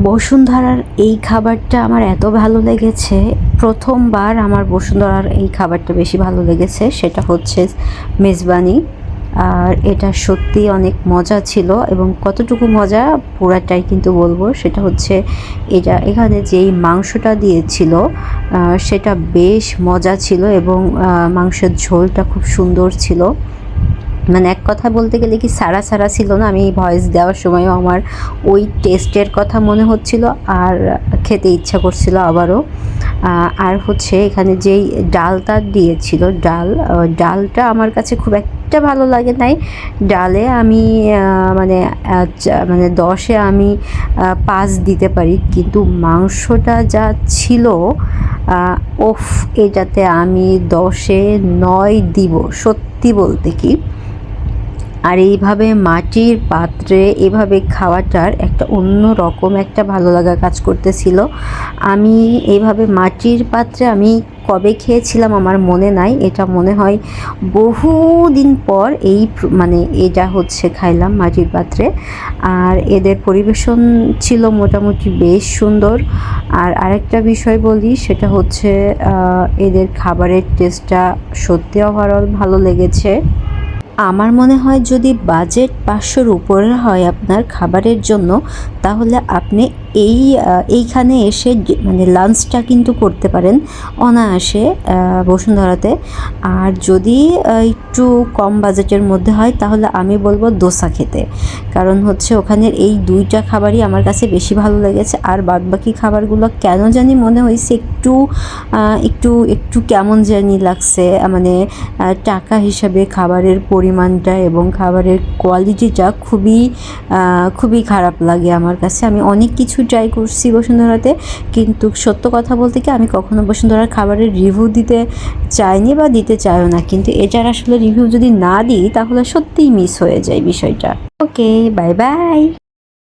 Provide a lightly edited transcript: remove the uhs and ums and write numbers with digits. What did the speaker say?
বসুন্ধরার এই খাবারটা আমার এত ভালো লেগেছে। প্রথমবার আমার বসুন্ধরার এই খাবারটা বেশি ভালো লেগেছে, সেটা হচ্ছে মেজবানি। আর এটা সত্যি অনেক মজা ছিল, এবং কতটুকু মজা পুরাটাই কিন্তু বলবো। সেটা হচ্ছে এখানে যেই মাংসটা দিয়েছিল সেটা বেশ মজা ছিল, এবং মাংসের ঝোলটা খুব সুন্দর ছিল। মানে এক কথা বলতে গেলে কি সারা সারা ছিল না, আমি ভয়েস দেওয়ার সময়ও আমার ওই টেস্টের কথা মনে হচ্ছিল, আর খেতে ইচ্ছা করছিল আবারও। আর হচ্ছে এখানে যেই ডালটা দিয়েছিল, ডালটা আমার কাছে খুব একটা ভালো লাগে নাই। ডালে আমি মানে মানে 10-এ আমি 5 দিতে পারি, কিন্তু মাংসটা যা ছিল ওফ, এটাতে আমি 10-এ 9 দিব সত্যি বলতে কি। আর এইভাবে মাটির পাত্রে এভাবে খাওয়াটার একটা অন্য রকম একটা ভালো লাগা কাজ করতেছিল। আমি এইভাবে মাটির পাত্রে আমি কবে খেয়েছিলাম আমার মনে নাই, এটা মনে হয় বহুদিন পর মানে এটা হচ্ছে খাইলাম মাটির পাত্রে। আর এদের পরিবেশন ছিল মোটামুটি বেশ সুন্দর। আর আরেকটা বিষয় বলি, সেটা হচ্ছে এদের খাবারের টেস্টটা সত্যি ওভারঅল ভালো লেগেছে। আমার মনে হয় যদি বাজেট 500-র উপরে হয় আপনার খাবারের জন্য, তাহলে আপনি এইখানে এসে মানে লাঞ্চটা কিন্তু করতে পারেন অনায়াসে বসুন্ধরাতে। আর যদি একটু কম বাজেটের মধ্যে হয়, তাহলে আমি বলবো দোসা খেতে। কারণ হচ্ছে ওখানের এই 2টা খাবারই আমার কাছে বেশি ভালো লেগেছে। আর বাদবাকি খাবারগুলো কেন জানি মনে হয়েছে একটু একটু একটু কেমন জানি লাগছে, মানে টাকা হিসাবে খাবারের পরিমাণটা এবং খাবারের কোয়ালিটিটা খুবই খারাপ লাগে আমার কাছে। আমি অনেক কিছু ট্রাই করছি বসুন্ধরাতে, কিন্তু সত্য কথা বলতে কি আমি কখনো বসুন্ধরার খাবারের রিভিউ দিতে চাইনি বা দিতে চাইও না, কিন্তু এটার আসলে রিভিউ যদি না দিই তাহলে সত্যিই মিস হয়ে যায় বিষয়টা। ওকে, বাই বাই।